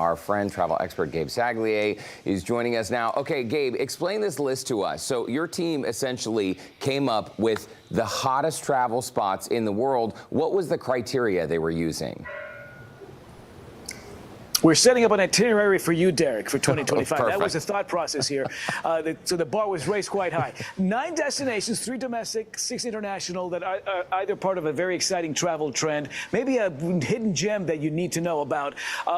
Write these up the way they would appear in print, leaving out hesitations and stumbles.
our friend, travel expert Gabe Saglie is joining us now. Okay, Gabe, explain this list to us. So your team essentially came up with the hottest travel spots in the world. What was the criteria they were using? We're setting up an itinerary for you, Derek, for 2025. Perfect. That was the thought process here. So the bar was raised quite high. 9 destinations, 3 domestic, 6 international, that are either part of a very exciting travel trend, maybe a hidden gem that you need to know about,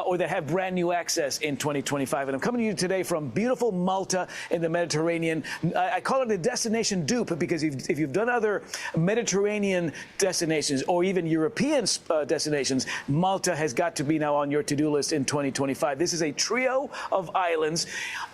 or that have brand new access in 2025. And I'm coming to you today from beautiful Malta in the Mediterranean. I call it a destination dupe because if you've done other Mediterranean destinations or even European destinations, Malta has got to be now on your to-do list in 2025. This is a trio of islands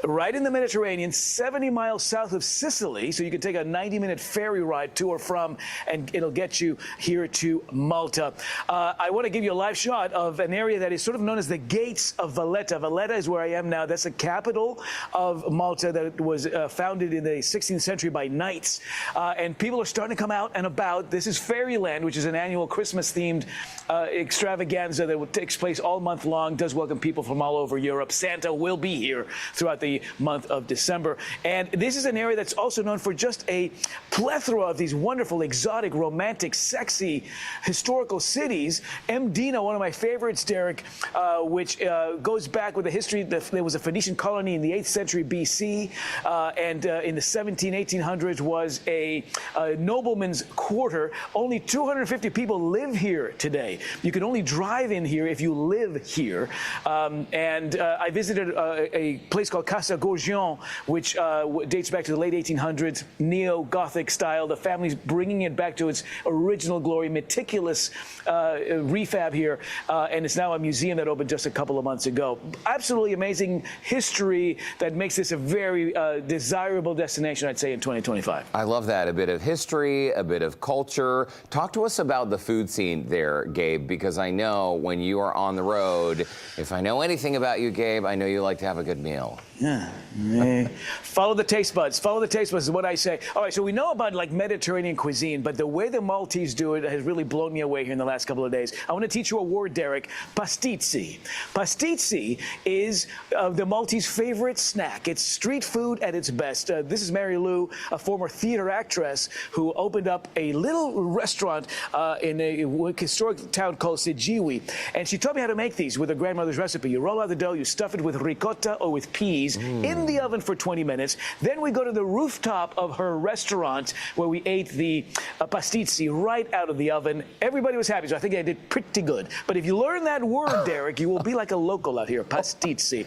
right in the Mediterranean, 70 miles south of Sicily. So you can take a 90-minute ferry ride to or from, and it'll get you here to Malta. I want to give you a live shot of an area that is sort of known as the Gates of Valletta. Valletta is where I am now. That's the capital of Malta that was founded in the 16th century by knights. And people are starting to come out and about. This is Fairyland, which is an annual Christmas-themed extravaganza that takes place all month long, does welcome people from all over Europe. Santa will be here throughout the month of December. And this is an area that's also known for just a plethora of these wonderful, exotic, romantic, sexy, historical cities. Mdina, one of my favorites, Derek, which goes back with the history. There was a Phoenician colony in the 8th century BC, and in the 1800s was a nobleman's quarter. Only 250 people live here today. You can only drive in here if you live here. I visited a place called Casa Gorgion, which dates back to the late 1800s, neo-Gothic style. The family's bringing it back to its original glory, meticulous refab here, and it's now a museum that opened just a couple of months ago. Absolutely amazing history that makes this a very desirable destination, I'd say, in 2025. I love that. A bit of history, a bit of culture. Talk to us about the food scene there, Gabe, because I know when you are on the road, if I know anything about you, Gabe, I know you like to have a good meal. Yeah. Follow the taste buds. Follow the taste buds is what I say. All right, so we know about like Mediterranean cuisine, but the way the Maltese do it has really blown me away here in the last couple of days. I want to teach you a word, Derek. Pastizzi. Pastizzi is the Maltese favorite snack. It's street food at its best. This is Mary Lou, a former theater actress who opened up a little restaurant in a historic town called Sigiwi, and she taught me how to make these with her grandmother's recipe. You roll out the dough, you stuff it with ricotta or with peas in the oven for 20 minutes. Then we go to the rooftop of her restaurant where we ate the pastizzi right out of the oven. Everybody was happy, so I think I did pretty good. But if you learn that word, Derek, you will be like a local out here, pastizzi.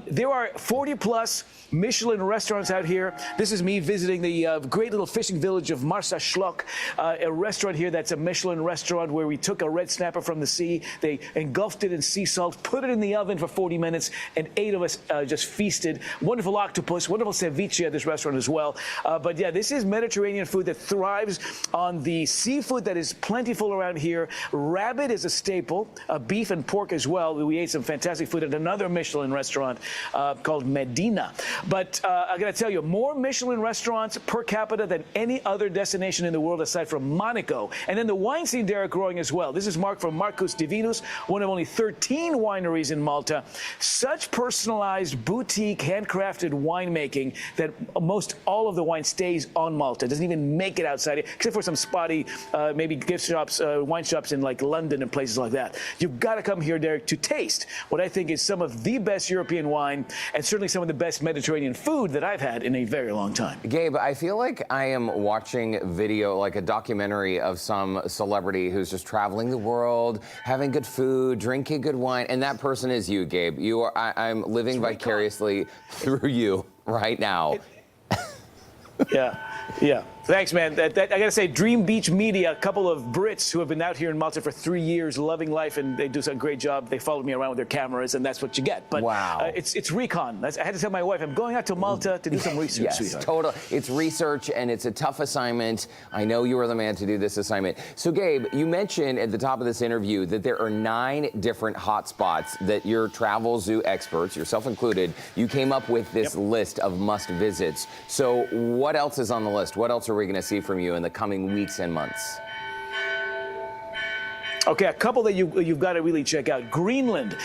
There are 40-plus Michelin restaurants out here. This is me visiting the great little fishing village of Marsa Schlock, a restaurant here that's a Michelin restaurant where we took a red snapper from the sea. They engulfed it in sea salt, put it in the oven for 40 minutes, and 8 of us just feasted. Wonderful octopus, wonderful ceviche at this restaurant as well. But yeah, this is Mediterranean food that thrives on the seafood that is plentiful around here. Rabbit is a staple, beef and pork as well. We ate some fantastic food at another Michelin restaurant called Medina. But I got to tell you, more Michelin restaurants per capita than any other destination in the world aside from Monaco. And then the wine scene, Derek, growing as well. This is Mark from Marcus Divinus, one of only 13 wineries in Malta. Such personalized, boutique, handcrafted winemaking that most all of the wine stays on Malta. It doesn't even make it outside, except for some spotty, maybe gift shops, wine shops in like London and places like that. You've got to come here, Derek, to taste what I think is some of the best European wine and certainly some of the best Mediterranean food that I've had in a very long time. Gabe, I feel like I am watching video, like a documentary of some celebrity who's just traveling the world, having good food, drinking good wine, and that person is you, Gabe. You are. I'm living vicariously through you right now. Yeah. Thanks, man. I got to say, Dream Beach Media, a couple of Brits who have been out here in Malta for 3 years, loving life, and they do a great job. They followed me around with their cameras, and that's what you get. But wow. It's recon. I had to tell my wife, I'm going out to Malta to do some research, yes, sweetheart. Totally. It's research, and it's a tough assignment. I know you are the man to do this assignment. So, Gabe, you mentioned at the top of this interview that there are 9 different hotspots that your travel zoo experts, yourself included, you came up with this list of must-visits. So what else is on the list? What else are we going to see from you in the coming weeks and months? Okay, a couple that you've got to really check out. Greenland.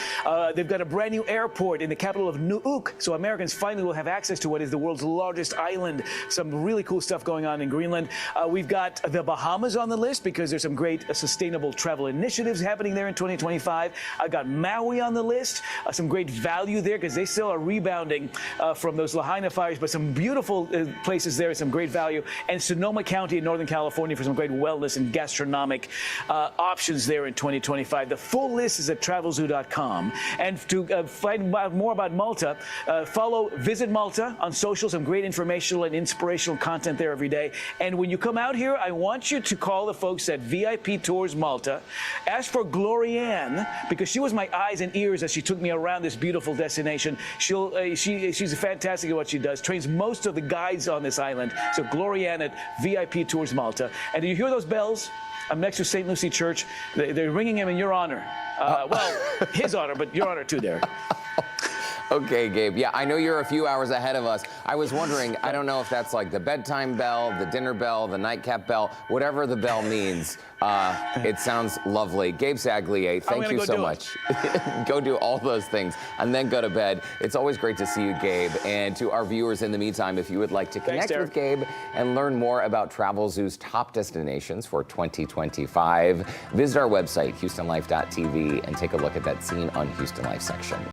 They've got a brand new airport in the capital of Nuuk, so Americans finally will have access to what is the world's largest island. Some really cool stuff going on in Greenland. We've got the Bahamas on the list because there's some great sustainable travel initiatives happening there in 2025. I've got Maui on the list. Some great value there because they still are rebounding from those Lahaina fires, but some beautiful places there, some great value. And Sonoma County in Northern California for some great wellness and gastronomic options there in 2025. The full list is at travelzoo.com. And to find out more about Malta, visit Malta on social. Some great informational and inspirational content there every day. And when you come out here, I want you to call the folks at VIP Tours Malta. Ask for Glorianne, because she was my eyes and ears as she took me around this beautiful destination. She's fantastic at what she does. Trains most of the guides on this island. So Glorianne at VIP Tours Malta. And do you hear those bells? I'm next to St. Lucie Church. They're ringing them in your honor. Well, his honor, but your honor too, Derek. Okay, Gabe. Yeah, I know you're a few hours ahead of us. I was wondering, I don't know if that's like the bedtime bell, the dinner bell, the nightcap bell, whatever the bell means. It sounds lovely. Gabe Saglie, thank you so much. Go do all those things and then go to bed. It's always great to see you, Gabe. And to our viewers in the meantime, if you would like to connect with Gabe and learn more about TravelZoo's top destinations for 2025, visit our website, HoustonLife.tv, and take a look at that Scene on Houston Life section.